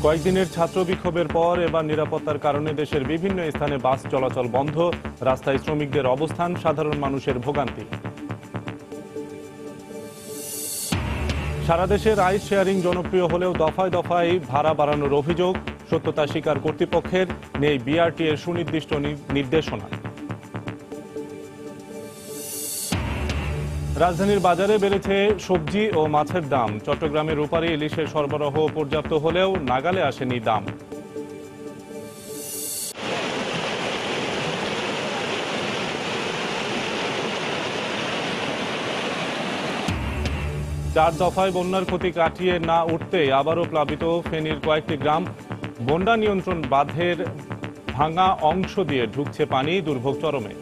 কয়েকদিনের ছাত্র বিক্ষোভের পর এবার নিরাপত্তার কারণে দেশের বিভিন্ন স্থানে বাস চলাচল বন্ধ, রাস্তায় শ্রমিকদের অবস্থান, সাধারণ মানুষের ভোগান্তি। সারা দেশে রাইড শেয়ারিং জনপ্রিয় হলেও দফায় দফায় ভাড়া বাড়ানোর অভিযোগ, সত্যতা স্বীকার কর্তৃপক্ষের, নেই বিআরটি এর সুনির্দিষ্ট নির্দেশনা। রাজধানীর বাজারে বেড়েছে সবজি ও মাছের দাম। চট্টগ্রামের রূপালী ইলিশের সরবরাহ পর্যাপ্ত হলেও নাগালে আসেনি দাম। চার দফায় বন্যার ক্ষতি কাটিয়ে না উঠতে আবারও প্লাবিত ফেনীর কয়েকটি গ্রাম। বন্যা নিয়ন্ত্রণ বাঁধের ভাঙা অংশ দিয়ে ঢুকছে পানি, দুর্ভোগ চরমে।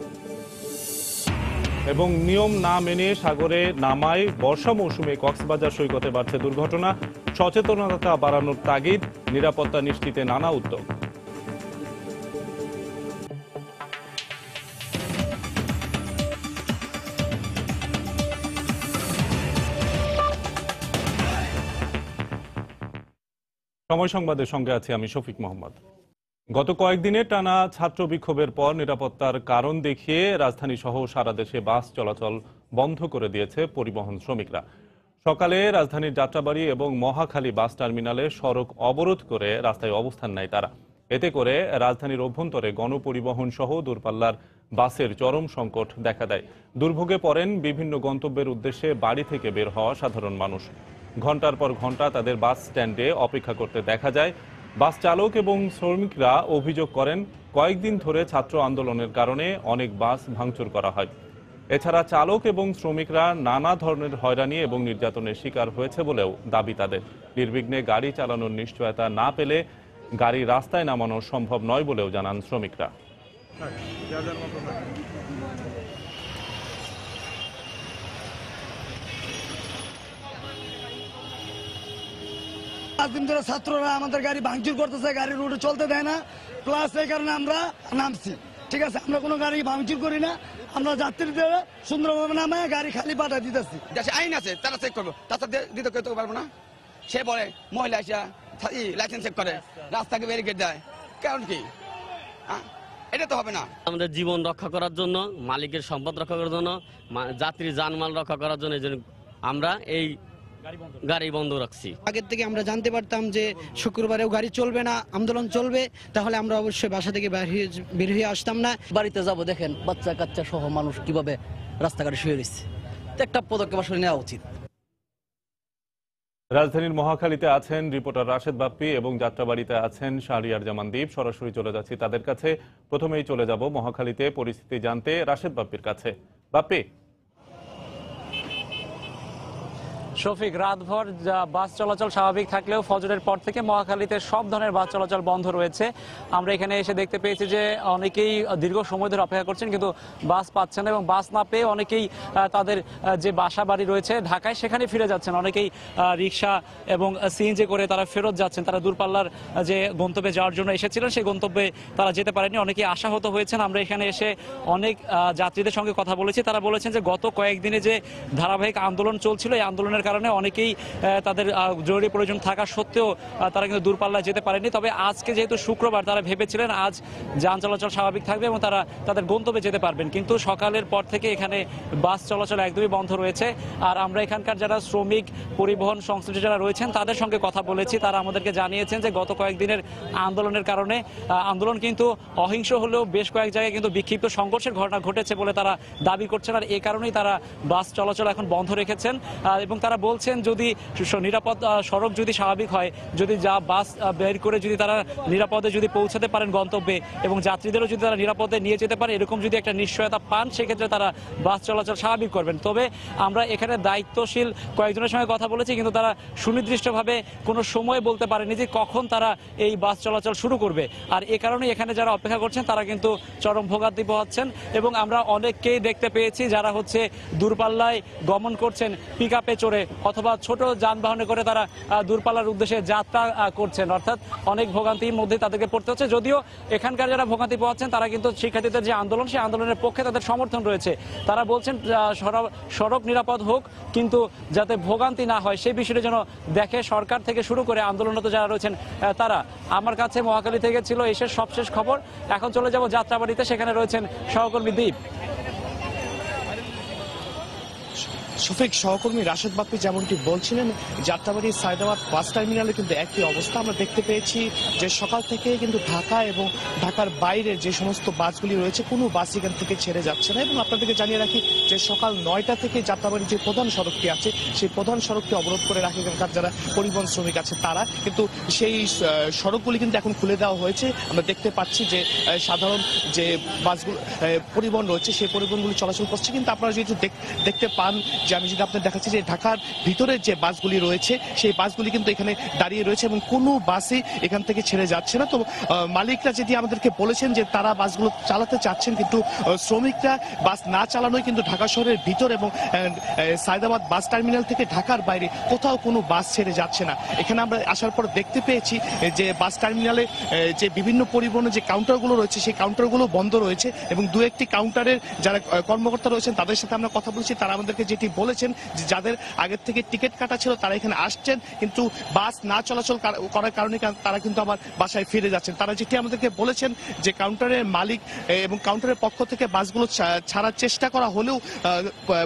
এবং নিয়ম না মেনে সাগরে নামায় বর্ষা মৌসুমে কক্সবাজার সৈকতে বাড়ছে দুর্ঘটনা, সচেতনতা বাড়ানোর তাগিদ, নিরাপত্তা নিশ্চিতে নানা উদ্যোগ। সময় সংবাদের সঙ্গে আছি আমি শফিক মোহাম্মদ। গত কয়েকদিনে টানা ছাত্র বিক্ষোভের পর নিরাপত্তার কারণ দেখিয়ে রাজধানী সহ সারা দেশে বাস চলাচল বন্ধ করে দিয়েছে পরিবহন শ্রমিকরা। সকালে রাজধানীর যাত্রাবাড়ি এবং মহাখালী বাস টার্মিনালে সড়ক অবরোধ করে রাস্তায় অবস্থান নেয় তারা। এতে করে রাজধানীর অভ্যন্তরে গণপরিবহন সহ দূরপাল্লার বাসের চরম সংকট দেখা দেয়। দুর্ভোগে পড়েন বিভিন্ন গন্তব্যের উদ্দেশ্যে বাড়ি থেকে বের হওয়া সাধারণ মানুষ। ঘন্টার পর ঘন্টা তাদের বাস স্ট্যান্ডে অপেক্ষা করতে দেখা যায়। বাস চালক এবং শ্রমিকরা অভিযোগ করেন, কয়েকদিন ধরে ছাত্র আন্দোলনের কারণে অনেক বাস ভাঙচুর করা হয়। এছাড়া চালক এবং শ্রমিকরা নানা ধরনের হয়রানি এবং নির্যাতনের শিকার হয়েছে বলেও দাবি তাদের। নির্বিঘ্নে গাড়ি চালানোর নিশ্চয়তা না পেলে গাড়ি রাস্তায় নামানো সম্ভব নয় বলেও জানান শ্রমিকরা। 5 দিন ধরে ছাত্ররা আমাদের গাড়ি ভাঙচুর করতেছে, গাড়ি রুটে চলতে দেয় না। প্লাস এই কারণে আমরা নামছি, ঠিক আছে, আমরা কোনো গাড়ি ভাঙচুর করি না, আমরা যাত্রীদের সুন্দরভাবে নামায় গাড়ি খালি পাঠা দিতেছি। দেশে আইন আছে, তারা চেক করবো, তাছাড়া দিতে কেউ পারবো না। সে বলে মহিলা আসা লাইসেন্স চেক করে, রাস্তাকে ব্যারিকেড দেয়, কারণ কি? এটা তো হবে না। আমাদের জীবন রক্ষা করার জন্য, মালিকের সম্পদ রক্ষা করার জন্য, যাত্রী জানমাল রক্ষা করার জন্য আমরা এই গাড়ি বন্ধ রাখছি। আগের থেকে আমরা জানতে পারতাম যে শুক্রবারেও গাড়ি চলবে না, আন্দোলন চলবে, তাহলে আমরা অবশ্যই বাসা থেকে বের হয়ে আসতাম না। বাড়িতে যাব, দেখেন বাচ্চা কাচ্চা সহ মানুষ কিভাবে রাস্তাঘাটে শুয়ে রয়েছে। একটা পদক্ষেপ আসলে নেওয়া উচিত। রাজধানীর মহাখালীতে আছেন রিপোর্টার রাশেদ বাপ্পি এবং যাত্রাবাড়িতে আছেন শাহরিয়ার জামান দ্বীপ। সরাসরি চলে যাচ্ছি তাদের কাছে। প্রথমেই চলে যাব মহাখালীতে পরিস্থিতি জানতে রাশেদ বাপ্পির কাছে। বাপ্পি। শফিক, রাতভর বাস চলাচল স্বাভাবিক থাকলেও ফজরের পর থেকে মহাখালীতে সব ধরনের বাস চলাচল বন্ধ রয়েছে। আমরা এখানে এসে দেখতে পেয়েছি যে অনেকেই দীর্ঘ সময় ধরে অপেক্ষা করছেন, কিন্তু বাস পাচ্ছেন না এবং বাস না পেয়ে অনেকেই তাদের যে বাসা বাড়ি রয়েছে ঢাকায় সেখানে ফিরে যাচ্ছেন। অনেকেই রিক্সা এবং সিএনজি করে তারা ফেরত যাচ্ছেন। তারা দূরপাল্লার যে গন্তব্যে যাওয়ার জন্য এসেছিলেন সেই গন্তব্যে তারা যেতে পারেনি, অনেকেই আশাহত হয়েছেন। আমরা এখানে এসে অনেক যাত্রীদের সঙ্গে কথা বলেছি, তারা বলেছেন যে গত কয়েকদিনে যে ধারাবাহিক আন্দোলন চলছিল, এই আন্দোলনের কারণে অনেকেই তাদের জরুরি প্রয়োজন থাকা সত্ত্বেও তারা কিন্তু দূরপাল্লায় যেতে পারেনি। তবে আজকে যেহেতু শুক্রবার, তারা ভেবেছিলেন আজ যান চলাচল স্বাভাবিক থাকবে এবং তারা তাদের গন্তব্যে যেতে পারবেন, কিন্তু সকালের পর থেকে এখানে বাস চলাচল একদমই বন্ধ রয়েছে। আর আমরা এখানকার যারা শ্রমিক পরিবহন সংশ্লিষ্ট যারা রয়েছেন তাদের সঙ্গে কথা বলেছি, তারা আমাদেরকে জানিয়েছেন যে গত কয়েকদিনের আন্দোলনের কারণে আন্দোলন কিন্তু অহিংস হলেও বেশ কয়েক জায়গায় কিন্তু বিক্ষিপ্ত সংঘর্ষের ঘটনা ঘটেছে বলে তারা দাবি করছেন। আর এই কারণেই তারা বাস চলাচল এখন বন্ধ রেখেছেন এবং তারা বলছেন যদি নিরাপদ সড়ক যদি স্বাভাবিক হয়, যদি যা বাস বের করে যদি তারা নিরাপদে যদি পৌঁছাতে পারেন গন্তব্যে এবং যাত্রীদেরও যদি তারা নিরাপদে নিয়ে যেতে পারে, এরকম যদি একটা নিশ্চয়তা পান, সেক্ষেত্রে তারা বাস চলাচল স্বাভাবিক করবেন। তবে আমরা এখানে দায়িত্বশীল কয়েকজনের সঙ্গে কথা বলেছি, কিন্তু তারা সুনির্দিষ্টভাবে কোনো সময় বলতে পারেনি যে কখন তারা এই বাস চলাচল শুরু করবে। আর এ কারণে এখানে যারা অপেক্ষা করছেন তারা কিন্তু চরম ভোগান্তি পোহাচ্ছেন এবং আমরা অনেককেই দেখতে পেয়েছি যারা হচ্ছে দূরপাল্লায় গমন করছেন পিকআপে চড়ে, অথবা ছোট যানবাহনে করে তারা দূরপাল্লার উদ্দেশ্যে যাত্রা করছেন, অর্থাৎ অনেক ভোগান্তির মধ্যে তাদেরকে পড়তে হচ্ছে। যদিও এখানকার যারা ভোগান্তি পাচ্ছেন তারা কিন্তু শিক্ষার্থীদের যে আন্দোলন, সেই আন্দোলনের পক্ষে তাদের সমর্থন রয়েছে। তারা বলছেন সড়ক নিরাপদ হোক, কিন্তু যাতে ভোগান্তি না হয় সেই বিষয়টি যেন দেখে সরকার থেকে শুরু করে আন্দোলনরত যারা রয়েছেন তারা। আমার কাছে মহাখালী থেকে ছিল এসে সবশেষ খবর। এখন চলে যাব যাত্রাবাড়িতে, সেখানে রয়েছেন সহকর্মী দ্বীপ। শফিক, সহকর্মী রাশেদ বাপ্পি যেমনটি বলছিলেন, যাত্রাবাড়ি সায়দাবাদ বাস টার্মিনালে কিন্তু একই অবস্থা আমরা দেখতে পেয়েছি যে সকাল থেকে কিন্তু ঢাকা এবং ঢাকার বাইরের যে সমস্ত বাসগুলি রয়েছে কোনো বাস এখান থেকে ছেড়ে যাচ্ছে না। এবং আপনাদেরকে জানিয়ে রাখি যে সকাল 9টা থেকে যাত্রাবাড়ির যে প্রধান সড়কটি আছে সেই প্রধান সড়কটি অবরোধ করে রাখে এখানকার যারা পরিবহন শ্রমিক আছে তারা, কিন্তু সেই সড়কগুলি কিন্তু এখন খুলে দেওয়া হয়েছে। আমরা দেখতে পাচ্ছি যে সাধারণ যে বাসগুলো পরিবহন রয়েছে সেই পরিবহনগুলি চলাচল করছে। কিন্তু আপনারা যদি দেখতে পান যে আমি যদি আপনাদের দেখাচ্ছি যে ঢাকার ভিতরের যে বাসগুলি রয়েছে সেই বাসগুলি কিন্তু এখানে দাঁড়িয়ে রয়েছে এবং কোনো বাসই এখান থেকে ছেড়ে যাচ্ছে না। তো মালিকরা যেটি আমাদেরকে বলেছেন যে তারা বাসগুলো চালাতে চাচ্ছেন, কিন্তু শ্রমিকরা বাস না চালানোই কিন্তু ঢাকা শহরের ভিতর এবং সায়দাবাদ বাস টার্মিনাল থেকে ঢাকার বাইরে কোথাও কোনো বাস ছেড়ে যাচ্ছে না। এখানে আমরা আসার পর দেখতে পেয়েছি যে বাস টার্মিনালে যে বিভিন্ন পরিবহনের যে কাউন্টারগুলো রয়েছে সেই কাউন্টারগুলো বন্ধ রয়েছে এবং দু একটি কাউন্টারের যারা কর্মকর্তা রয়েছেন তাদের সাথে আমরা কথা বলছি। তারা আমাদেরকে যেটি বলেছেন যে যাদের আগের থেকে টিকিট কাটা ছিল তারা এখানে আসছেন, কিন্তু বাস না চলাচল করার কারণে তারা কিন্তু আবার বাসায় ফিরে যাচ্ছেন। তারা যেটি আমাদেরকে বলেছেন যে কাউন্টারের মালিক এবং কাউন্টারের পক্ষ থেকে বাসগুলো ছাড়ার চেষ্টা করা হলেও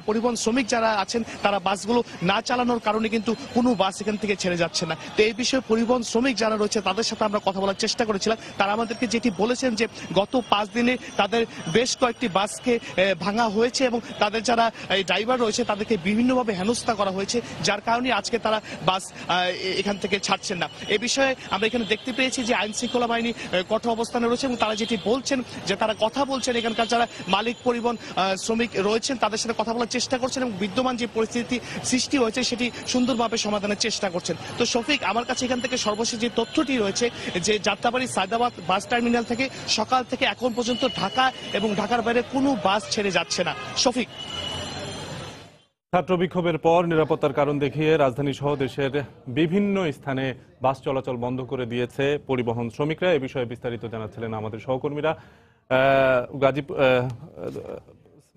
পরিবহন শ্রমিক যারা আছেন তারা বাসগুলো না চালানোর কারণে কিন্তু কোনো বাস এখান থেকে ছেড়ে যাচ্ছে না। তো এই বিষয়ে পরিবহন শ্রমিক যারা রয়েছে তাদের সাথে আমরা কথা বলার চেষ্টা করেছিলাম। তারা আমাদেরকে যেটি বলেছেন যে গত 5 দিনে তাদের বেশ কয়েকটি বাসকে ভাঙা হয়েছে এবং তাদের যারা ড্রাইভার রয়েছে তাদেরকে বিভিন্নভাবে হেনস্থা করা হয়েছে, যার কারণে আজকে তারা বাস এখান থেকে ছাড়ছেন না। এ বিষয়ে আমরা এখানে দেখতে পেয়েছি যে আইন শৃঙ্খলা বাহিনী কঠোর অবস্থানে রয়েছে এবং তারা যেটি বলছেন যে তারা কথা বলছেন এখানকার যারা মালিক পরিবহন শ্রমিক রয়েছেন তাদের সাথে কথা বলার চেষ্টা করছেন এবং বিদ্যমান যে পরিস্থিতি সৃষ্টি হয়েছে সেটি সুন্দরভাবে সমাধানের চেষ্টা করছেন। তো শফিক, আমার কাছে এখান থেকে সর্বশেষ যে তথ্যটি রয়েছে যে যাত্রাবাড়ি সায়দাবাদ বাস টার্মিনাল থেকে সকাল থেকে এখন পর্যন্ত ঢাকা এবং ঢাকার বাইরে কোনো বাস ছেড়ে যাচ্ছে না। শফিক। ছাত্র বিক্ষোভের পর নিরাপত্তার কারণ দেখিয়ে রাজধানী সহ দেশের বিভিন্ন স্থানে বাস চলাচল বন্ধ করে দিয়েছে পরিবহন শ্রমিকরা। এ বিষয়ে বিস্তারিত জানাচ্ছিলেন আমাদের সহকর্মীরা।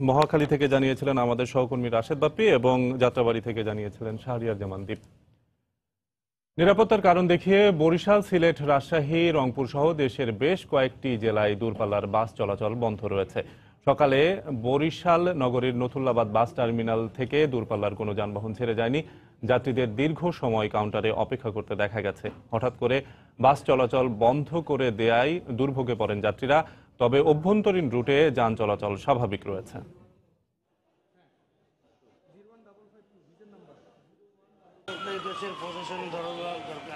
মহাখালী থেকে জানিয়েছিলেন আমাদের সহকর্মী রাশেদ বাপ্পি এবং যাত্রাবাড়ি থেকে জানিয়েছিলেন শাহরিয়ার জামান দ্বীপ। নিরাপত্তার কারণ দেখিয়ে বরিশাল, সিলেট, রাজশাহী, রংপুর সহ দেশের বেশ কয়েকটি জেলায় দূরপাল্লার বাস চলাচল বন্ধ রয়েছে। সকালে বরিশাল নগরীর নথুল্লাবাদ বাস টার্মিনাল থেকে দূরপাল্লার কোনো যানবাহন ছেড়ে যায়নি। যাত্রীদের দীর্ঘ সময় কাউন্টারে অপেক্ষা করতে দেখা গেছে। হঠাৎ করে বাস চলাচল বন্ধ করে দেয়ায় দুর্ভোগে পড়েন যাত্রীরা। তবে অভ্যন্তরীণ রুটে যান চলাচল স্বাভাবিক রয়েছে।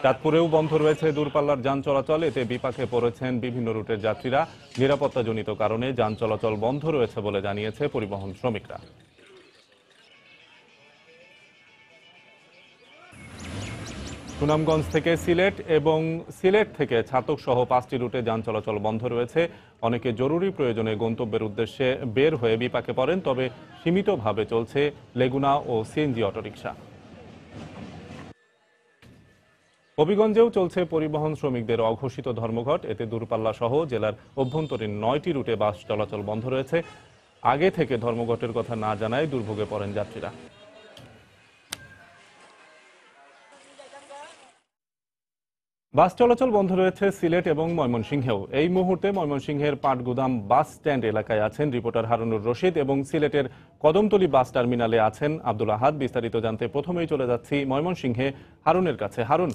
চাঁদপুরেও বন্ধ রয়েছে দূরপাল্লার যান চলাচল। এতে বিপাকে পড়েছেন বিভিন্ন রুটের যাত্রীরা। নিরাপত্তাজনিত কারণে যান চলাচল বন্ধ রয়েছে বলে জানিয়েছে পরিবহন শ্রমিকরা। সুনামগঞ্জ থেকে সিলেট এবং সিলেট থেকে ছাতক সহ 5টি রুটে যান চলাচল বন্ধ রয়েছে। অনেকে জরুরি প্রয়োজনে গন্তব্যের উদ্দেশ্যে বের হয়ে বিপাকে পড়েন। তবে সীমিতভাবে চলছে লেগুনা ও সিএনজি অটোরিকশা। হবিগঞ্জেও চলছে পরিবহন শ্রমিকদের অঘোষিত ধর্মঘট। এতে দূরপাল্লা সহ জেলার অভ্যন্তরীণ 9টি রুটে বাস চলাচল বন্ধ রয়েছে। আগে থেকে ধর্মঘটের কথা না জানায় দুর্ভোগে পড়েন যাত্রীরা। বাস চলাচল বন্ধ রয়েছে সিলেট এবং ময়মনসিংহেও। এই মুহূর্তে ময়মনসিংহের পাটগুদাম বাস স্ট্যান্ড এলাকায় আছেন রিপোর্টার হারুনুর রশিদ এবং সিলেটের কদমতলী বাস টার্মিনালে আছেন আব্দুল আহাদ। বিস্তারিত জানতে প্রথমেই চলে যাচ্ছি ময়মনসিংহে হারুনের কাছে। হারুন,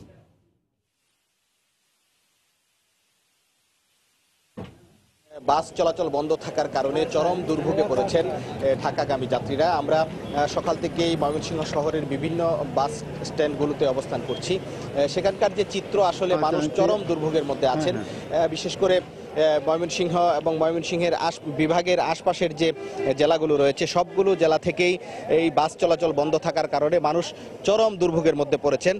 বাস চলাচল বন্ধ থাকার কারণে চরম দুর্ভোগে পড়েছেন ঢাকাগামী যাত্রীরা। আমরা সকাল থেকেই ময়মনসিংহ শহরের বিভিন্ন বাস স্ট্যান্ডগুলোতে অবস্থান করছি। সেখানকার যে চিত্র, আসলে মানুষ চরম দুর্ভোগের মধ্যে আছেন। বিশেষ করে ময়মনসিংহ এবং ময়মনসিংহের বিভাগের আশপাশের যে জেলাগুলো রয়েছে সবগুলো জেলা থেকেই এই বাস চলাচল বন্ধ থাকার কারণে মানুষ চরম দুর্ভোগের মধ্যে পড়েছেন।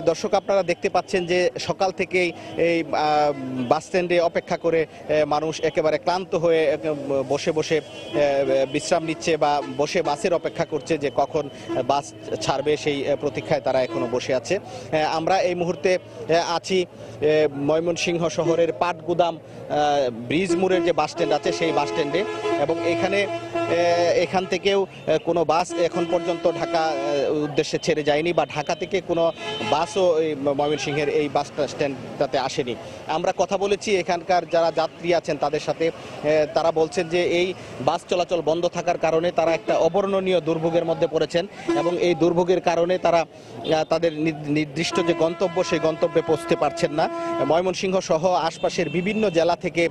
দর্শক, আপনারা দেখতে পাচ্ছেন যে সকাল থেকেই এই বাস স্ট্যান্ডে অপেক্ষা করে মানুষ একেবারে ক্লান্ত হয়ে বসে বসে বিশ্রাম নিচ্ছে বা বসে বাসের অপেক্ষা করছে যে কখন বাস ছাড়বে, সেই প্রতীক্ষায় তারা এখনো বসে আছে। আমরা এই মুহূর্তে আছি ময়মনসিংহ শহরের পাটগুদাম ব্রিজ মোড়ের যে বাস স্ট্যান্ড আছে সেই বাস স্ট্যান্ডে, এবং এখান থেকেও কোনো বাস এখন পর্যন্ত ঢাকা উদ্দেশ্যে ছেড়ে যায়নি বা ঢাকা থেকে কোনো বাসও ময়মনসিংহের এই বাস স্ট্যান্ডটাতে আসেনি। আমরা কথা বলেছি এখানকার যারা যাত্রী আছেন তাদের সাথে, তারা বলছেন যে এই বাস চলাচল বন্ধ থাকার কারণে তারা একটা অবর্ণনীয় দুর্ভোগের মধ্যে পড়েছেন এবং এই দুর্ভোগের কারণে তারা তাদের নির্দিষ্ট যে গন্তব্য সেই গন্তব্যে পৌঁছতে পারছেন না। ময়মনসিংহ সহ আশপাশের বিভিন্ন জেলা থেকে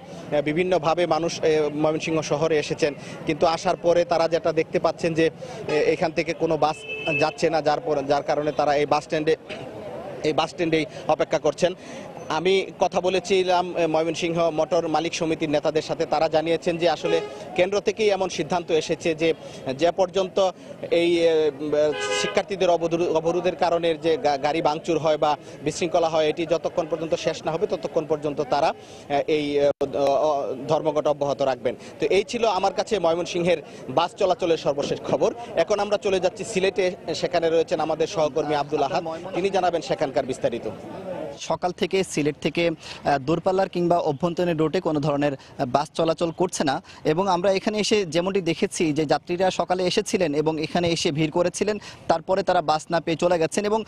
বিভিন্নভাবে মানুষ ময়মনসিংহ শহরে এসেছেন, কিন্তু আসার পরে তারা যেটা দেখতে পাচ্ছেন যে এখান থেকে কোনো বাস যাচ্ছে না, যার কারণে তারা এই বাস স্ট্যান্ডেই অপেক্ষা করছেন। আমি কথা বলেছিলাম ময়মনসিংহ মোটর মালিক সমিতির নেতাদের সাথে, তারা জানিয়েছেন যে আসলে কেন্দ্র থেকেই এমন সিদ্ধান্ত এসেছে যে পর্যন্ত এই শিক্ষার্থীদের অবরোধের কারণে যে গাড়ি ভাঙচুর হয় বা বিশৃঙ্খলা হয় এটি যতক্ষণ পর্যন্ত শেষ না হবে ততক্ষণ পর্যন্ত তারা এই ধর্মঘট অব্যাহত রাখবেন। তো এই ছিল আমার কাছে ময়মনসিংহের বাস চলাচলের সর্বশেষ খবর। এখন আমরা চলে যাচ্ছি সিলেটে, সেখানে রয়েছেন আমাদের সহকর্মী আব্দুল আহাদ, তিনি জানাবেন সেখানকার বিস্তারিত। সকাল থেকে সিলেট থেকে দূরপাল্লার কিংবা অভ্যন্তরীণ রুটে কোনো ধরনের বাস চলাচল করছে না, এবং আমরা এখানে এসে যেমনটি দেখেছি যে যাত্রীরা সকালে এসেছিলেন এবং এখানে এসে ভিড় করেছিলেন, তারপরে তারা বাস না পেয়ে চলে গেছেন, এবং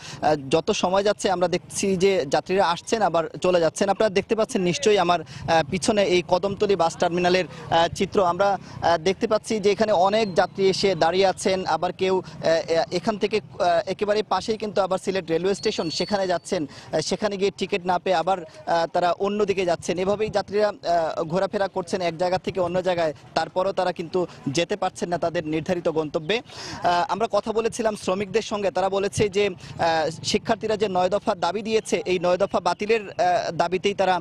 যত সময় যাচ্ছে আমরা দেখছি যে যাত্রীরা আসছেন আবার চলে যাচ্ছেন। আপনারা দেখতে পাচ্ছেন নিশ্চয়ই আমার পিছনে এই কদমতলী বাস টার্মিনালের চিত্র। আমরা দেখতে পাচ্ছি যে এখানে অনেক যাত্রী এসে দাঁড়িয়ে আছেন, আবার কেউ এখান থেকে একেবারে পাশেই কিন্তু আবার সিলেট রেলওয়ে স্টেশন, সেখানে যাচ্ছেন, সেখানে গিয়ে টিকিট না পেয়ে আবার তারা অন্যদিকে যাচ্ছেন। এভাবেই যাত্রীরা ঘোরাফেরা করছেন এক জায়গা থেকে অন্য জায়গায়, তারপরও তারা কিন্তু যেতে পারছেন না তাদের নির্ধারিত গন্তব্যে। আমরা কথা বলেছিলাম শ্রমিকদের সঙ্গে, তারা বলেছে যে শিক্ষার্থীরা যে 9 দফা দাবি দিয়েছে এই 9 দফা বাতিলের দাবিতেই তারা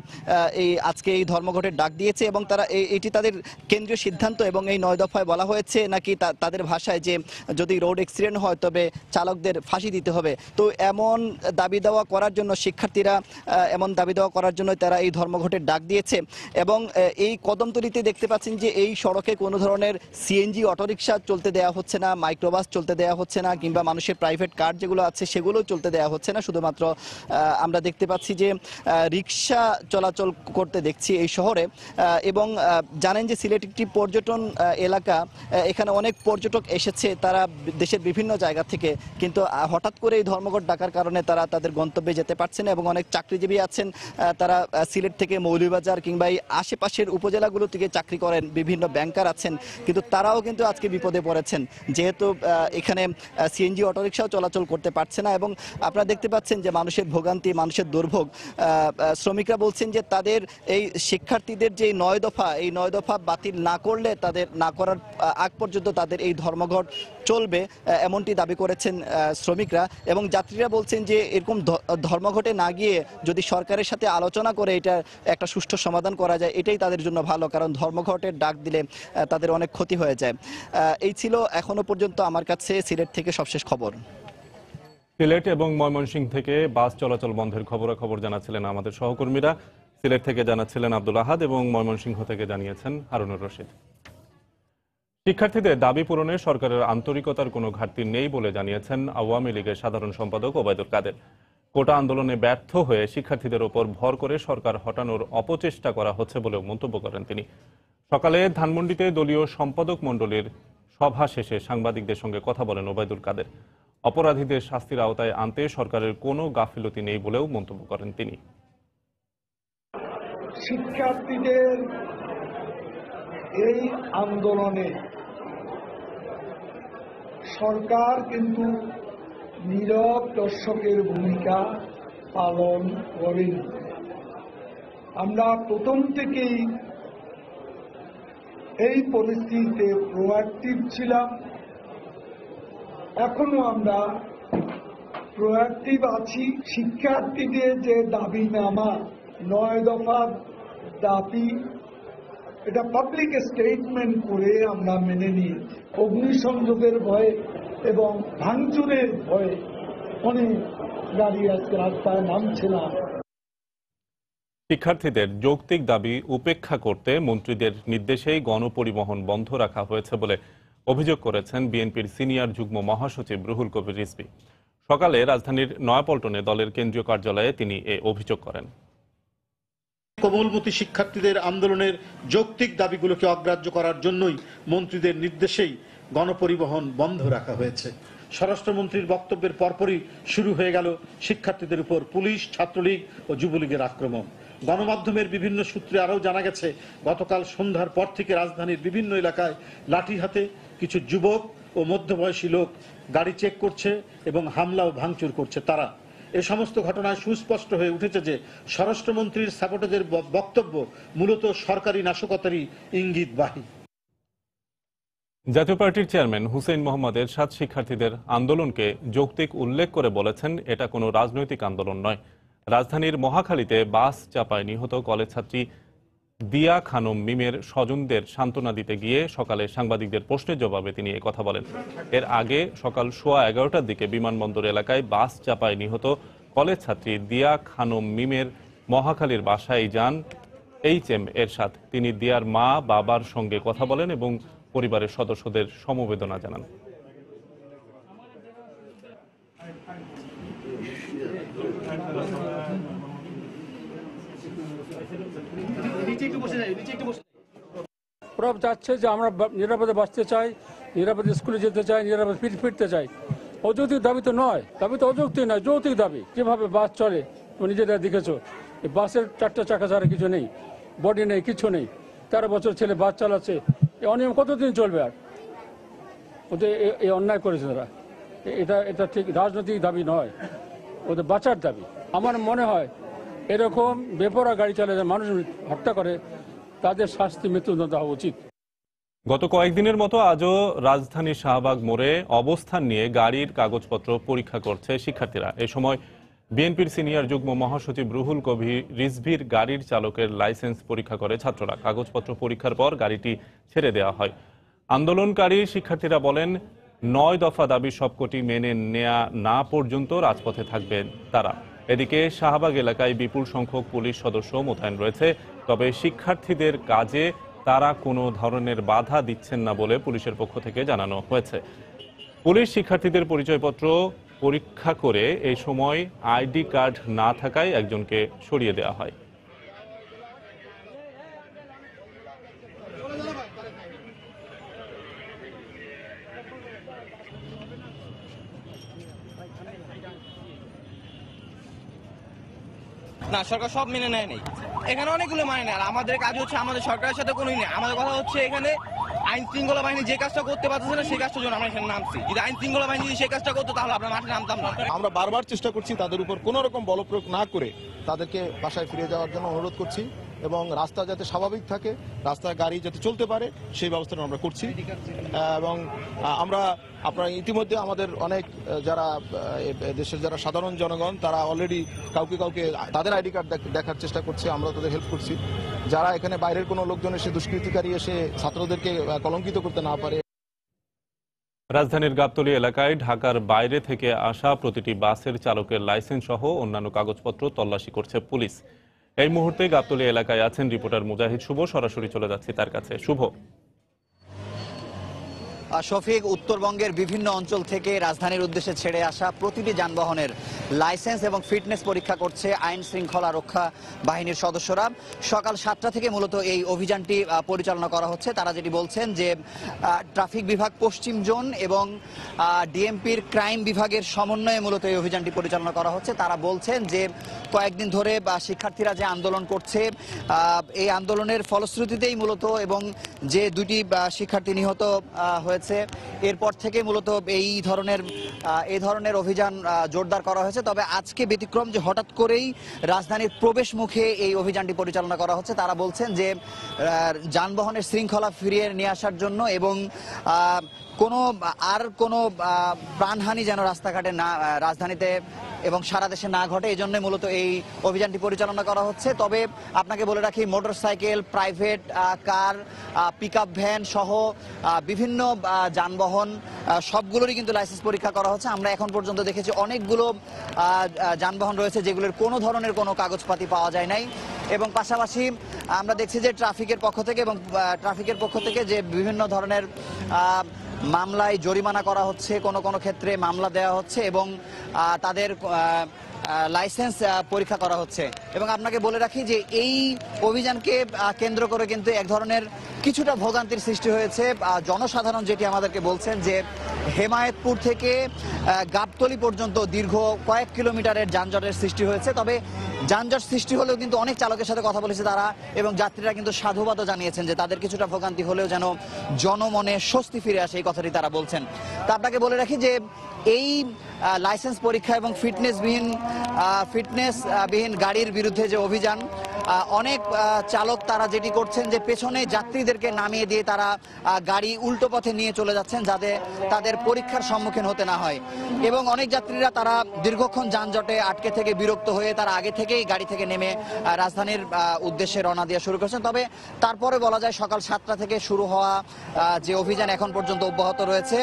আজকে এই ধর্মঘটের ডাক দিয়েছে, এবং তারা এটি তাদের কেন্দ্রীয় সিদ্ধান্ত, এবং এই 9 দফায় বলা হয়েছে নাকি তাদের ভাষায় যে যদি রোড অ্যাক্সিডেন্ট হয় তবে চালকদের ফাঁসি দিতে হবে। তো এমন দাবি দেওয়া করার জন্য শিক্ষার্থীরা তারা এই ধর্মঘটের ডাক দিয়েছে। এবং এই কদমতলীতে দেখতে পাচ্ছেন যে এই সড়কে কোনো ধরনের সিএনজি অটোরিকশা চলতে দেওয়া হচ্ছে না, মাইক্রোবাস চলতে দেওয়া হচ্ছে না, কিংবা মানুষের প্রাইভেট কার যেগুলো আছে সেগুলো চলতে দেওয়া হচ্ছে না। শুধুমাত্র আমরা দেখতে পাচ্ছি যে রিক্সা চলাচল করতে দেখছি এই শহরে। এবং জানেন যে সিলেট একটি পর্যটন এলাকা, এখানে অনেক পর্যটক এসেছে তারা দেশের বিভিন্ন জায়গা থেকে, কিন্তু হঠাৎ করে এই ধর্মঘট ডাকার কারণে তারা তাদের গন্তব্যে যেতে পারছে না। এবং অনেক চাকরিজীবী আছেন, তারা সিলেট থেকে মৌলভীবাজার কিংবা এই আশেপাশের উপজেলাগুলো থেকে চাকরি করেন, বিভিন্ন ব্যাংকার আছেন, কিন্তু তারাও কিন্তু আজকে বিপদে পড়েছেন, যেহেতু এখানে সিএনজি অটোরিকশাও চলাচল করতে পারছে না। এবং আপনারা দেখতে পাচ্ছেন যে মানুষের ভোগান্তি, মানুষের দুর্ভোগ। শ্রমিকরা বলছেন যে তাদের এই শিক্ষার্থীদের যে 9 দফা, এই 9 দফা বাতিল না করলে তাদের না করার আগ পর্যন্ত তাদের এই ধর্মঘট চলবে, এমনটি দাবি করেছেন শ্রমিকরা। এবং যাত্রীরা বলছেন যে এরকম ধর্মঘটে না গিয়ে যদি সরকারের সাথে আলোচনা করে এটা একটা সুষ্ঠু সমাধান করা যায়, এটাই তাদের জন্য ভালো, কারণ ধর্মঘটের ডাক দিলে তাদের অনেক ক্ষতি হয়ে যায়। এই ছিল এখনো পর্যন্ত আমার কাছে সিলেট থেকে সবশেষ খবর। সিলেট এবং ময়মনসিংহ থেকে বাস চলাচল বন্ধের খবরাখবর জানাচ্ছিলেন আমাদের সহকর্মীরা। সিলেট থেকে জানাচ্ছিলেন আব্দুল আহাদ এবং ময়মনসিংহ থেকে জানিয়েছেন হারুনুর রশিদ। শিক্ষার্থীদের দাবি পূরণে সরকারের আন্তরিকতার কোনো ঘাটতি নেই বলে জানিয়েছেন আওয়ামী লীগের সাধারণ সম্পাদক ওবায়দুল কাদের। কোটা আন্দোলনে ব্যর্থ হয়ে শিক্ষার্থীদের ওপর ভর করে সরকার হটানোর অপচেষ্টা করা হচ্ছে বলেও মন্তব্য করেন তিনি। সকালে ধানমন্ডিতে দলীয় সম্পাদক মণ্ডলীর সভা শেষে সাংবাদিকদের সঙ্গে কথা বলেন ওবায়দুল কাদের। অপরাধীদের শাস্তির আওতায় আনতে সরকারের কোনো গাফিলতি নেই বলেও মন্তব্য করেন তিনি। শিক্ষার্থীদের এই আন্দোলনে সরকার কিন্তু নীরব দর্শকের ভূমিকা পালন করেনি। আমরা প্রথম থেকেই এই পরিস্থিতিতে প্রোঅ্যাক্টিভ ছিলাম, এখনো আমরা প্রোঅ্যাক্টিভ আছি। শিক্ষার্থীদের যে দাবিনামা 9 দফার দাবি এটা পাবলিক স্টেটমেন্ট করে আমরা মেনে নিয়েছি। অগ্নিসংযোগের ভয়ে এবং ভাঙচুরের ভয়ে অনেক গাড়ি আজকে রাস্তায় নামছে না। শিক্ষার্থীদের যৌক্তিক দাবি উপেক্ষা করতে মন্ত্রীদের নির্দেশেই গণপরিবহন বন্ধ রাখা হয়েছে বলে অভিযোগ করেছেন বিএনপির সিনিয়র যুগ্ম মহাসচিব রুহুল কবির রিজভী। সকালে রাজধানীর নয়াপল্টনে দলের কেন্দ্রীয় কার্যালয়ে তিনি এ অভিযোগ করেন। কোমলমতি শিক্ষার্থীদের আন্দোলনের যৌক্তিক দাবিগুলোকে অগ্রাহ্য করার জন্যই মন্ত্রীদের নির্দেশেই গণপরিবহন বন্ধ রাখা হয়েছে। স্বরাষ্ট্রমন্ত্রীর বক্তব্যের পরপরই শুরু হয়ে গেল শিক্ষার্থীদের উপর পুলিশ, ছাত্রলীগ ও যুবলীগের আক্রমণ। গণমাধ্যমের বিভিন্ন সূত্রে আরও জানা গেছে, গতকাল সন্ধ্যার পর থেকে রাজধানীর বিভিন্ন এলাকায় লাঠি হাতে কিছু যুবক ও মধ্যবয়সী লোক গাড়ি চেক করছে এবং হামলা ও ভাঙচুর করছে। তারা এ সমস্ত ঘটনায় সুস্পষ্ট হয়ে উঠেছে যে স্বরাষ্ট্রমন্ত্রীর সাপোর্টারদের বক্তব্য মূলত সরকারি নাশকতারই ইঙ্গিতবাহী। জাতীয় পার্টির চেয়ারম্যান হুসেইন মোহাম্মদ এরশাদ শিক্ষার্থীদের আন্দোলনকে যৌক্তিক উল্লেখ করে বলেছেন, এটা কোনো রাজনৈতিক আন্দোলন নয়। রাজধানীর মহাখালীতে বাস চাপায় নিহত কলেজ ছাত্রী দিয়া খানম মিমের স্বজনদের সান্ত্বনা দিতে গিয়ে সকালে সাংবাদিকদের প্রশ্নের জবাবে তিনি কথা বলেন। এর আগে সকাল 11:15টার দিকে বিমানবন্দর এলাকায় বাস চাপায় নিহত কলেজ ছাত্রী দিয়া খানম মিমের মহাখালীর বাসায় যান HM এরশাদ। তিনি দিয়ার মা বাবার সঙ্গে কথা বলেন এবং পরিবারের সদস্যদের সমবেদনা জানান। প্রভ চাচ্ছে যে আমরা নিরাপদে বাঁচতে চাই, নিরাপদে স্কুলে যেতে চাই, নিরাপদে ফিরতে চাই। অযৌক্তিক দাবি তো নয়, দাবি তো অযৌক্তিক নয়, যৌক্তিক দাবি। যেভাবে বাস চলে তুমি নিজেরা দেখেছো, এই বাসের 4টা চাকা ছাড়া কিছু নেই, বডি নেই, কিছু নেই। 13 বছর ছেলে বাস চালাচ্ছে, এই অনিয়ম কতদিন চলবে? আর ওদের এই অন্যায় করেছে তারা। এটা ঠিক রাজনৈতিক দাবি নয়, ওদের বাঁচার দাবি। আমার মনে হয় এরকম বেপরোয়া গাড়ি চালাতে মানুষ হত্যা করে, তাদের শাস্তি মৃত্যুদণ্ড হওয়া উচিত। গত কয়েকদিনের মতো আজও রাজধানীর শাহবাগ মোড়ে অবস্থান নিয়ে গাড়ির কাগজপত্র পরীক্ষা করছে শিক্ষার্থীরা। এ সময় বিএনপির সিনিয়র যুগ্ম মহাসচিব রুহুল কবির রিজভীর গাড়ির চালকের লাইসেন্স পরীক্ষা করে ছাত্ররা। কাগজপত্র পরীক্ষার পর গাড়িটি ছেড়ে দেওয়া হয়। আন্দোলনকারী শিক্ষার্থীরা বলেন, 9 দফা দাবি সবকটি মেনে নেওয়া না পর্যন্ত রাজপথে থাকবেন তারা। এদিকে শাহবাগ এলাকায় বিপুল সংখ্যক পুলিশ সদস্য মোতায়েন রয়েছে, তবে শিক্ষার্থীদের কাজে তারা কোনো ধরনের বাধা দিচ্ছেন না বলে পুলিশের পক্ষ থেকে জানানো হয়েছে। পুলিশ শিক্ষার্থীদের পরিচয়পত্র পরীক্ষা করে এই সময় আইডি কার্ড না থাকায় একজনকে সরিয়ে দেওয়া হয়। না, সরকার সব মেনে নেয় নেই, এখানে অনেকগুলো মানে নেয়। আর আমাদের কাজ হচ্ছে, আমাদের সরকারের সাথে কোনোই নেই। আমাদের কথা হচ্ছে এখানে আইন শৃঙ্খলা বাহিনী যে কাজটা করতে পারতেছে না, সেই কাজটার জন্য আমরা এখানে নামছি। যদি আইন শৃঙ্খলা বাহিনী যদি সেই কাজটা করতো, তাহলে আমরা মাঠে নামতাম না। আমরা বারবার চেষ্টা করছি তাদের উপর কোনো রকম বলপ্রয়োগ না করে তাদেরকে বাসায় ফিরে যাওয়ার জন্য অনুরোধ করছি, এবং রাস্তা যাতে স্বাভাবিক থাকে, রাস্তায় গাড়ি যাতে চলতে পারে সেই ব্যবস্থাটা আমরা করছি। এবং আমরা আপনারা ইতিমধ্যে আমাদের অনেক যারা দেশের যারা সাধারণ জনগণ, তারা অলরেডি কাউকে তাদের আইডি কার্ড দেখার চেষ্টা করছে, আমরা তাদের হেল্প করছি। যারা এখানে বাইরের কোনো লোকজন এসে দুষ্কৃতিকারী এসে ছাত্রদেরকে কলঙ্কিত করতে না পারে। রাজধানীর গাবতলী এলাকায় ঢাকার বাইরে থেকে আসা প্রতিটি বাসের চালকের লাইসেন্স সহ অন্যান্য কাগজপত্র তল্লাশি করছে পুলিশ। এই মুহূর্তে গাবতলী এলাকায় আছেন রিপোর্টার মুজাহিদ শুভ, সরাসরি চলে যাচ্ছি তার কাছে। শুভ। শফিক, উত্তরবঙ্গের বিভিন্ন অঞ্চল থেকে রাজধানীর উদ্দেশ্যে ছেড়ে আসা প্রতিটি যানবাহনের লাইসেন্স এবং ফিটনেস পরীক্ষা করছে আইন শৃঙ্খলা রক্ষা বাহিনীর সদস্যরা। সকাল 7টা থেকে মূলত এই অভিযানটি পরিচালনা করা হচ্ছে। তারা যেটি বলছেন যে ট্রাফিক বিভাগ পশ্চিম জোন এবং ডিএমপির ক্রাইম বিভাগের সমন্বয়ে মূলত এই অভিযানটি পরিচালনা করা হচ্ছে। তারা বলছেন যে কয়েকদিন ধরে শিক্ষার্থীরা যে আন্দোলন করছে, এই আন্দোলনের ফলশ্রুতিতেই মূলত এবং যে 2টি শিক্ষার্থী নিহত হয়েছে, এরপর থেকে মূলত এই ধরনের অভিযান জোরদার করা হয়েছে। তবে আজকে ব্যতিক্রম যে হঠাৎ করেই রাজধানীর প্রবেশ মুখে এই অভিযানটি পরিচালনা করা হচ্ছে। তারা বলছেন যে যানবাহনের শৃঙ্খলা ফিরিয়ে নিয়ে আসার জন্য এবং কোনো প্রাণহানি যেন রাস্তাঘাটে না, রাজধানীতে এবং সারা দেশে না ঘটে, এই জন্য মূলত এই অভিযানটি পরিচালনা করা হচ্ছে। তবে আপনাকে বলে রাখি, motorcycle, private car, pickup van সহ বিভিন্ন যানবাহন সবগুলোরই কিন্তু লাইসেন্স পরীক্ষা করা হচ্ছে। আমরা এখন পর্যন্ত দেখেছি অনেকগুলো যানবাহন রয়েছে যেগুলোর কোনো ধরনের কোনো কাগজপাতি পাওয়া যায় নাই, এবং পাশাপাশি আমরা দেখছি যে ট্রাফিকের পক্ষ থেকে যে বিভিন্ন ধরনের মামলায় জরিমানা করা হচ্ছে, কোনো ক্ষেত্রে মামলা দেওয়া হচ্ছে এবং তাদের লাইসেন্স পরীক্ষা করা হচ্ছে। এবং আপনাকে বলে রাখি যে এই অভিযানকে কেন্দ্র করে কিন্তু এক ধরনের কিছুটা ভোগান্তির সৃষ্টি হয়েছে। জনসাধারণ যেটি আমাদেরকে বলছেন যে হেমায়েতপুর থেকে গাবতলী পর্যন্ত দীর্ঘ কয়েক কিলোমিটারের যানজটের সৃষ্টি হয়েছে। তবে যানজট সৃষ্টি হলেও কিন্তু অনেক চালকের সাথে কথা বলেছে তারা, এবং যাত্রীরা কিন্তু সাধুবাদও জানিয়েছেন যে তাদের কিছুটা ভোগান্তি হলেও যেন জনমনে স্বস্তি ফিরে আসে, এই কথাটি তারা বলছেন। তা আপনাকে বলে রাখি যে এই লাইসেন্স পরীক্ষা এবং ফিটনেসবিহীন গাড়ির বিরুদ্ধে যে অভিযান, অনেক চালক তারা যেটি করছেন যে পেছনে যাত্রীদেরকে নামিয়ে দিয়ে তারা গাড়ি উল্টো পথে নিয়ে চলে যাচ্ছেন যাতে তাদের পরীক্ষার সম্মুখীন হতে না হয়। এবং অনেক যাত্রীরা তারা দীর্ঘক্ষণ যানজটে আটকে থেকে বিরক্ত হয়ে তারা আগে থেকেই গাড়ি থেকে নেমে রাজধানীর উদ্দেশ্যে রওনা দেওয়া শুরু করেছেন। তবে তারপরে বলা যায় সকাল 7টা থেকে শুরু হওয়া যে অভিযান এখন পর্যন্ত অব্যাহত রয়েছে,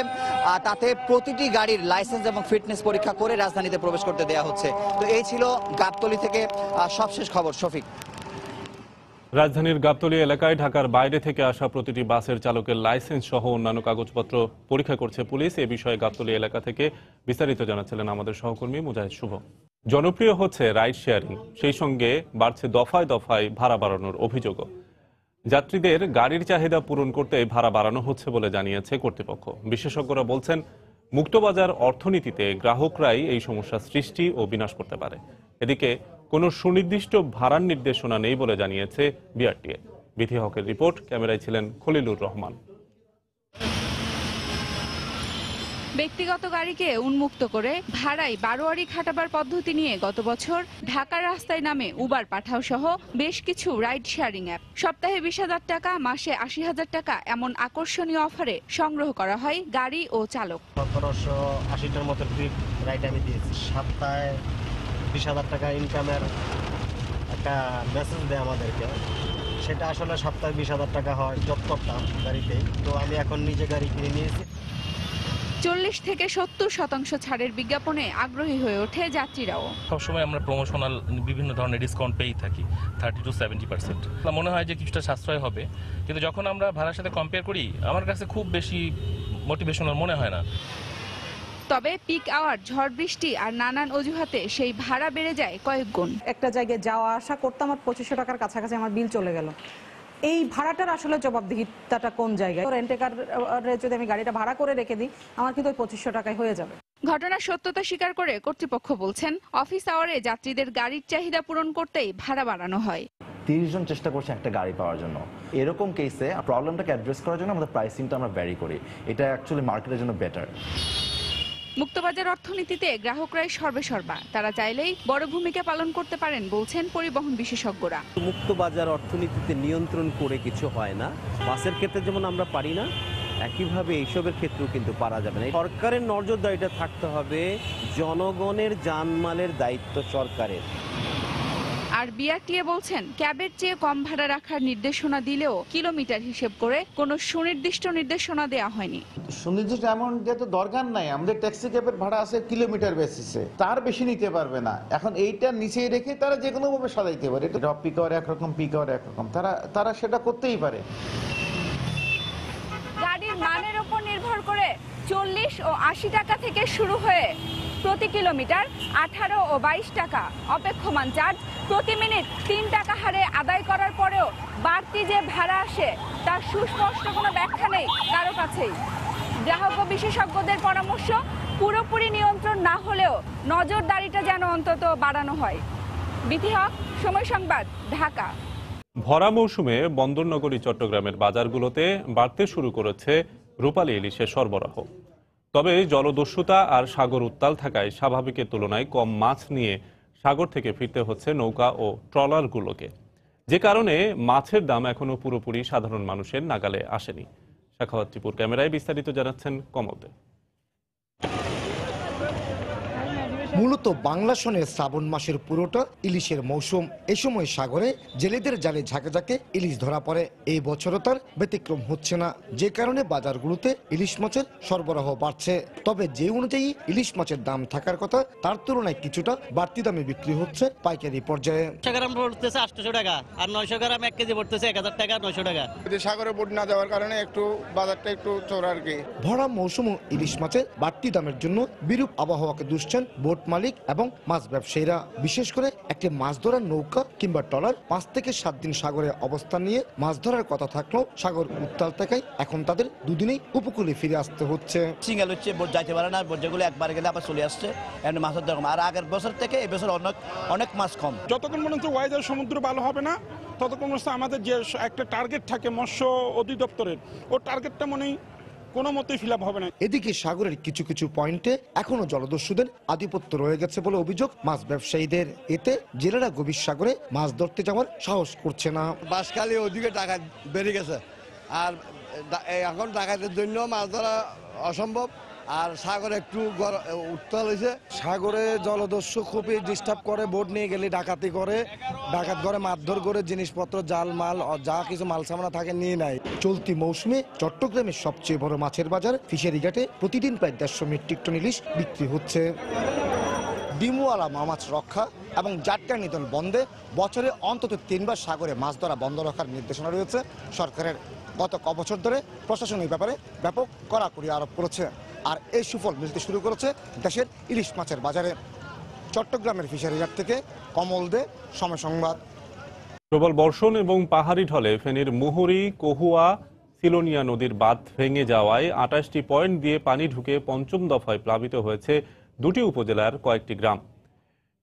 তাতে প্রতিটি গাড়ির লাইসেন্স এবং ফিটনেস পরীক্ষা করে রাজধানীতে প্রবেশ করতে দেওয়া হচ্ছে। তো এই ছিল গাবতলী থেকে সবশেষ খবর। শফিক। রাজধানীর গাবতলী এলাকায় ঢাকার বাইরে থেকে আসা প্রতিটি বাসের চালকের লাইসেন্স সহ অন্যান্য কাগজপত্র পরীক্ষা করছে পুলিশ। এ বিষয়ে গাবতলী এলাকা থেকে বিস্তারিত জানাচ্ছিলেন আমাদের সহকর্মী মুজাহিদ শুভ। জনপ্রিয় হচ্ছে রাইড শেয়ারিং, সেই সঙ্গে বাড়ছে দফায় দফায় ভাড়া বাড়ানোর অভিযোগও। যাত্রীদের গাড়ির চাহিদা পূরণ করতে ভাড়া বাড়ানো হচ্ছে বলে জানিয়েছে কর্তৃপক্ষ। বিশেষজ্ঞরা বলছেন, মুক্তবাজার অর্থনীতিতে গ্রাহকরাই এই সমস্যা সৃষ্টি ও বিনাশ করতে পারে। এদিকে কোনো সুনির্দিষ্ট ভাড়ার নির্দেশনা নেই বলে জানিয়েছে বিআরটিএ। বিথি হকের রিপোর্ট, ক্যামেরায় ছিলেন খলিলুর রহমান। ব্যক্তিগত গাড়িকে উন্মুক্ত করে ভাড়ায় বারোয়ারি খাটাবার পদ্ধতি নিয়ে গত বছর ঢাকার রাস্তায় নামে উবার পাঠাও সহ বেশ কিছু রাইড শেয়ারিং অ্যাপ। সপ্তাহে 20,000 টাকা, মাসে 80,000 টাকা এমন আকর্ষণীয় অফারে সংগ্রহ করা হয় গাড়ি ও চালক। 1780টার মতো ট্রিপ রাইড আমি দিয়েছি। সপ্তাহে 20,000 টাকা ইনকামের একটা মেসেজ দেয় আমাদেরকে, সেটা আসলে সপ্তাহে 20,000 টাকা হয় জব করতাম গাড়িতেই। তো আমি এখন নিজে গাড়ি কিনে নিয়েছি। 40 থেকে 70% ছাড়ের বিজ্ঞাপনে আগ্রহী হয়ে ওঠে যাত্রীরাও। সবসময় আমরা প্রমোশনাল বিভিন্ন ধরনের ডিসকাউন্ট পেয়েই থাকি, 30 to 70%। মনে হয় যে কিছুটা সাশ্রয় হবে, কিন্তু যখন আমরা ভাড়ার সাথে কম্পেয়ার করি আমার কাছে খুব বেশি মোটিভেশনাল মনে হয় না। তবে পিক আওয়ার, ঝড় বৃষ্টি আর নানান অজুহাতে সেই ভাড়া বেড়ে যায় কয়েক গুণ। একটা জায়গায় যাওয়া আসা করতে আমার 2500 টাকার কাছাকাছি আমার বিল চলে গেল। এই ভাড়াটার আসলে জবাবদিহিতাটা কোন জায়গায়? রেন্টেকারে যদি আমি গাড়িটা ভাড়া করে রেখে দিই, আমার কিন্তু 2500 টাকায় হয়ে যাবে। ঘটনার সত্যতা স্বীকার করে কর্তৃপক্ষ বলছেন, অফিস আওয়ারে যাত্রীদের গাড়ির চাহিদা পূরণ করতেই ভাড়া বাড়ানো হয়। 30 জন চেষ্টা করছে একটা গাড়ি পাওয়ার জন্য। এরকম কেসে প্রবলেমটাকে অ্যাড্রেস করার জন্য আমাদের প্রাইসিংটা আমরা ভ্যারি করি। এটা অ্যাকচুয়ালি মার্কেটের জন্য বেটার। মুক্তবাজার অর্থনীতিতে গ্রাহকরাই সর্বেসর্বা, তারা চাইলেই বড় ভূমিকা পালন করতে পারেন বলছেন পরিবহন বিশেষজ্ঞরা। মুক্তবাজার অর্থনীতিতে নিয়ন্ত্রণ করে কিছু হয় না। বাসের ক্ষেত্রে যেমন আমরা পারি না, একইভাবে এইসবের ক্ষেত্রেও কিন্তু পারা যাবে না। সরকারের নজরদারিটা থাকতে হবে, জনগণের জানমালের দায়িত্ব সরকারের। আর বিআরটিএ বলছেন, ক্যাবের চেয়ে কম ভাড়া রাখার নির্দেশনা দিলেও কিলোমিটার হিসেব করে কোনো সুনির্দিষ্ট নির্দেশনা দেওয়া হয়নি। সুনির্দিষ্ট এমন যেহেতু দরকার নাই, আমাদের ট্যাক্সি ক্যাবের ভাড়া আছে কিলোমিটার বেসিসে, তার বেশি নিতে পারবে না। এখন এইটা নিচে রেখে তারা যে কোনো ভাবে সাজাইতে পারে। এটা ড্রপ পিক আওয়ার একরকম, পিক আওয়ার একরকম, তারা সেটা করতেই পারে। গাড়ির মানের উপর নির্ভর করে 40 ও 80 টাকা থেকে শুরু হয়ে প্রতি কিলোমিটার 18 ও 22 টাকা অপেক্ষমান চার্জ প্রতি মিনিট 3 টাকা হারে আদায় করার পরেও বাড়তি যে ভাড়া আসে তার সুস্পষ্ট কোনো ব্যাখ্যা নেই কারো কাছেই। গ্রাহক ও বিশেষজ্ঞদের পরামর্শ, পুরোপুরি নিয়ন্ত্রণ না হলেও নজরদারিটা যেন অন্তত বাড়ানো হয়। বিথি হক, সময় সংবাদ, ঢাকা। ভরা মৌসুমে বন্দরনগরী চট্টগ্রামের বাজারগুলোতে বাড়তে শুরু করেছে রূপালী ইলিশের সরবরাহ। তবে জলদস্যুতা আর সাগর উত্তাল থাকায় স্বাভাবিকের তুলনায় কম মাছ নিয়ে সাগর থেকে ফিরতে হচ্ছে নৌকা ও ট্রলারগুলোকে, যে কারণে মাছের দাম এখনো পুরোপুরি সাধারণ মানুষের নাগালে আসেনি। সাখাওয়াত টিপুর ক্যামেরায় বিস্তারিত জানাচ্ছেন কমল দে। মূলত বাংলা সনের শ্রাবণ মাসের পুরোটা ইলিশের মৌসুম। এ সময় সাগরে জেলেদের জালে ঝাঁকে ঝাঁকে ইলিশ ধরা পড়ে। এই বছরও তার ব্যতিক্রম হচ্ছে না, যে কারণে বাজারগুলোতে ইলিশ মাছের সরবরাহ বাড়ছে। তবে যে অনুযায়ী ইলিশ মাছের দাম থাকার কথা তার তুলনায় কিছুটা বাড়তি দামে বিক্রি হচ্ছে পাইকারি পর্যায়ে। 100 গ্রাম পড়তেছে 800 টাকা, আর 900 গ্রাম 1 কেজি পড়তেছে 1000 টাকা, 900 টাকা। সাগরে বোট না দেওয়ার কারণে একটু বাজারটা একটু চড়া আর কি। ভরা মৌসুম ইলিশ মাছের বাড়তি দামের জন্য বিরূপ আবহাওয়াকে দুষছেন বোট মালিক এবং মাছ ব্যবসায়ীরা। বিশেষ করে একটি মাছ ধরার নৌকা কিংবা ট্রলার 5 থেকে 7 দিন সাগরে অবস্থান নিয়ে মাছ ধরার কথা থাকলেও সাগর উত্তাল থাকায় এখন তাদের দুদিনেই উপকূলে ফিরে আসতে হচ্ছে। সিঙ্গেল হচ্ছে, বোট যাইতে পারে না, বোট যেগুলো একবার গেলে আবার চলে আসছে। এমনি মাছের দাম আর আগের বছর থেকে এই বছর অনেক মাছ কম। যতক্ষণ মনে হচ্ছে ওয়েদার সমুদ্র ভালো হবে না ততক্ষণ আমাদের যে একটা টার্গেট থাকে মৎস্য অধিদপ্তরের, ও টার্গেটটা মনেই কোনো মতেই ফিল আপ হবে না। এদিকে সাগরের কিছু কিছু পয়েন্টে এখনো জলদস্যুদের আধিপত্য রয়ে গেছে বলে অভিযোগ মাছ ব্যবসায়ীদের। এতে জেলেরা গভীর সাগরে মাছ ধরতে যাওয়ার সাহস করছে না। বাসকালে ওদিকে টাকা বেড়ে গেছে, আর এখন ডাকাতের জন্য মাছ ধরা অসম্ভব। আর সাগরে একটু উত্তাল হয়েছে। সাগরে জলদস্যু খুবই ডিস্টার্ব করে, বোট নিয়ে গেলে ডাকাতি করে, ডাকাত করে মারধর করে, জিনিসপত্র জাল মাল যা কিছু মাল সামানা থাকে নিয়ে নেয়। চলতি মৌসুমে চট্টগ্রামের সবচেয়ে বড় মাছের বাজার ফিশারি ঘাটে প্রতিদিন প্রায় 150 মেট্রিক টন ইলিশ বিক্রি হচ্ছে। ডিমওয়ালা মাছ রক্ষা এবং জাটকা নিধন বন্ধে বছরে অন্তত 3 বার সাগরে মাছ ধরা বন্ধ রাখার নির্দেশনা রয়েছে সরকারের। গত কবছর ধরে প্রশাসন এই ব্যাপারে ব্যাপক কড়াকড়ি আরোপ করেছে, আর এই সুফল মিলতে শুরু করেছে দেশের ইলিশ মাছের বাজারে। চট্টগ্রামের ফিশারিঘাট থেকে কমল দে, সময় সংবাদ। প্রবল বর্ষণ এবং পাহাড়ি ঢলে ফেনীর মুহুরী, কহুয়া, সিলোনিয়া নদীর বাঁধ ভেঙে যাওয়ায় 28টি পয়েন্ট দিয়ে পানি ঢুকে পঞ্চম দফায় প্লাবিত হয়েছে 2টি উপজেলার কয়েকটি গ্রাম।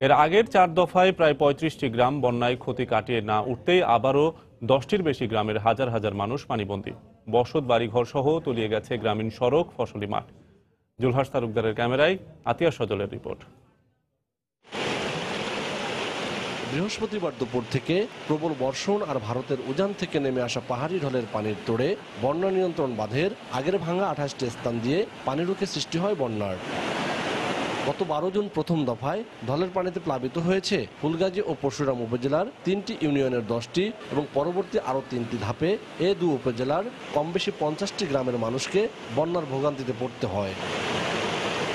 এর আগের 4 দফায় প্রায় 35টি গ্রাম বন্যায় ক্ষতি কাটিয়ে না উঠতেই আবারও 10টির বেশি গ্রামের হাজার হাজার মানুষ পানিবন্দী। বসত বাড়িঘর সহ তলিয়ে গেছে গ্রামীণ সড়ক, ফসলি মাঠ। জুলহাস তালুকদারের ক্যামেরায় আতিয়া সজলের রিপোর্ট। বৃহস্পতিবার দুপুর থেকে প্রবল বর্ষণ আর ভারতের উজান থেকে নেমে আসা পাহাড়ি ঢলের পানির তোড়ে বন্যা নিয়ন্ত্রণ বাঁধের আগের ভাঙা 28টি স্থান দিয়ে পানি রুখে সৃষ্টি হয় বন্যার। গত 12 জুন প্রথম দফায় ঢলের পানিতে প্লাবিত হয়েছে ফুলগাজী ও পরশুরাম উপজেলার 3টি ইউনিয়নের 10টি এবং পরবর্তী আরও 3টি ধাপে এ 2 উপজেলার কম বেশি 50টি গ্রামের মানুষকে বন্যার ভোগান্তিতে পড়তে হয়।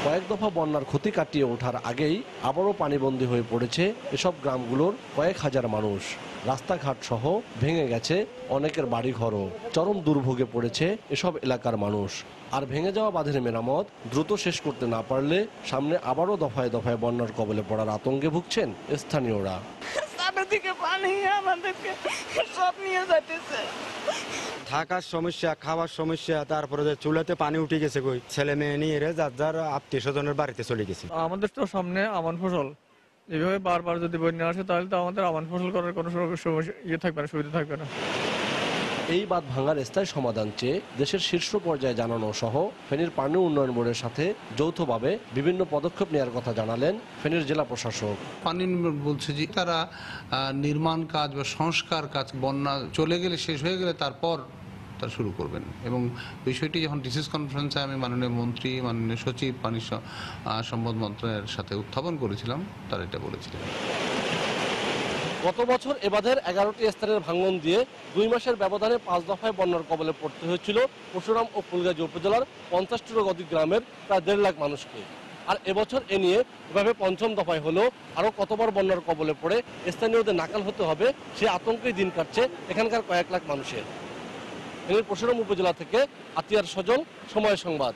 কয়েক দফা বন্যার ক্ষতি কাটিয়ে ওঠার আগেই আবারও পানিবন্দী হয়ে পড়েছে এসব গ্রামগুলোর কয়েক হাজার মানুষ। রাস্তাঘাট সহ ভেঙে গেছে অনেকের বাড়িঘরও। চরম দুর্ভোগে পড়েছে এসব এলাকার মানুষ। আর ভেঙে যাওয়া বাঁধের মেরামত দ্রুত শেষ করতে না পারলে সামনে আবারও দফায় দফায় বন্যার কবলে পড়ার আতঙ্কে ভুগছেন স্থানীয়রা। থাকার সমস্যা, খাওয়ার সমস্যা, তারপরে চুলাতে পানি উঠে গেছে, কই ছেলে মেয়ে নিয়ে যার আত্মীয় স্বজনের বাড়িতে চলে গেছে। আমাদের তো সামনে আমান ফসল, এভাবে বারবার যদি বন্যা আসে তাহলে তো আমাদের আমান ফসল করার কোনো থাকবে না, সুবিধা থাকবে না। এই বাঁধ ভাঙার স্থায়ী সমাধান চেয়ে দেশের শীর্ষ পর্যায়ে জানানো সহ ফেনীর পানি উন্নয়ন বোর্ডের সাথে যৌথভাবে বিভিন্ন পদক্ষেপ নেওয়ার কথা জানালেন ফেনীর জেলা প্রশাসক। পানি বলছে যে তারা নির্মাণ কাজ বা সংস্কার কাজ বন্যা চলে গেলে, শেষ হয়ে গেলে তারপর তারা শুরু করবেন। এবং বিষয়টি যখন ডিসিস কনফারেন্সে আমি মাননীয় মন্ত্রী, মাননীয় সচিব, পানি সম্পদ মন্ত্রণালয়ের সাথে উত্থাপন করেছিলাম, তারা এটা বলেছিলেন। গত বছর এ বাঁধের 11টি স্থানের ভাঙন দিয়ে 2 মাসের ব্যবধানে 5 দফায় বন্যার কবলে পড়তে হয়েছিল পরশুরাম ও ফুলগাজী উপজেলার 50টিরও অধিক গ্রামের প্রায় 1.5 লাখ মানুষকে। আর এবছর এ নিয়ে এভাবে পঞ্চম দফায় হলেও আরও কতবার বন্যার কবলে পড়ে স্থানীয়দের নাকাল হতে হবে সে আতঙ্কেই দিন কাটছে এখানকার কয়েক লাখ মানুষের। ফেনীর পরশুরাম উপজেলা থেকে আতিয়ার সজল, সময় সংবাদ।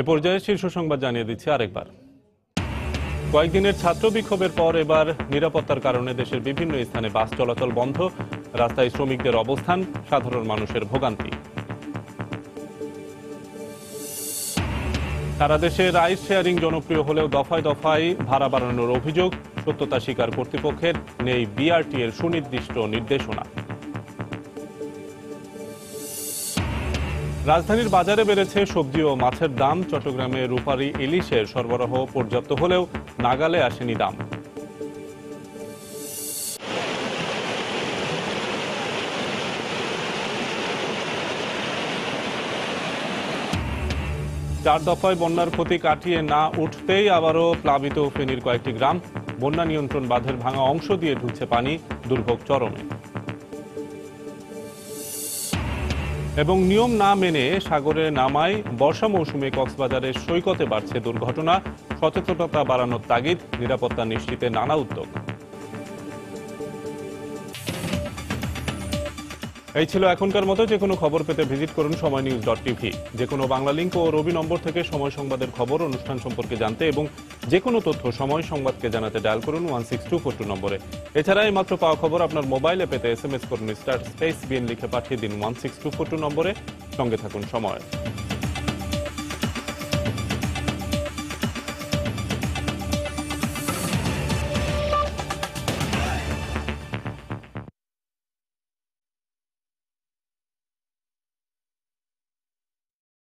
এ পর্যায়ে শীর্ষ সংবাদ জানিয়ে দিচ্ছি আরেকবার। কয়েকদিনের ছাত্র বিক্ষোভের পর এবার নিরাপত্তার কারণে দেশের বিভিন্ন স্থানে বাস চলাচল বন্ধ, রাস্তায় শ্রমিকদের অবস্থান, সাধারণ মানুষের ভোগান্তি। সারা দেশে রাইড শেয়ারিং জনপ্রিয় হলেও দফায় দফায় ভাড়া বাড়ানোর অভিযোগ, সত্যতা স্বীকার কর্তৃপক্ষের, নেই বিআরটি এর সুনির্দিষ্ট নির্দেশনা। রাজধানীর বাজারে বেড়েছে সবজি ও মাছের দাম। চট্টগ্রামে রূপালী ইলিশের সরবরাহ পর্যাপ্ত হলেও নাগালে আসেনি দাম। 4 দফায় বন্যার ক্ষতি কাটিয়ে না উঠতেই আবারও প্লাবিত ফেনীর কয়েকটি গ্রাম। বন্যা নিয়ন্ত্রণ বাঁধের ভাঙা অংশ দিয়ে ঢুকছে পানি, দুর্ভোগ চরমে। এবং নিয়ম না মেনে সাগরে নামায় বর্ষা মৌসুমে কক্সবাজারের সৈকতে বাড়ছে দুর্ঘটনা। সচেতনতা বাড়ানোর তাগিদ, নিরাপত্তা নিশ্চিতে নানা উদ্যোগ। এই ছিল এখনকার মতো। যে কোনো খবর পেতে ভিজিট করুন সময়নিউজ.tv। যে কোনো বাংলা লিংক ও রবি নম্বর থেকে সময় সংবাদের খবর, অনুষ্ঠান সম্পর্কে জানতে এবং যে কোনো তথ্য সময় সংবাদকে জানাতে ডায়াল করুন 16242 নম্বরে। এছাড়া এই মাত্র পাওয়া খবর আপনার মোবাইলে পেতে SMS করুন *BN লিখে পাঠিয়ে দিন 16242 নম্বরে। সঙ্গে থাকুন সময়।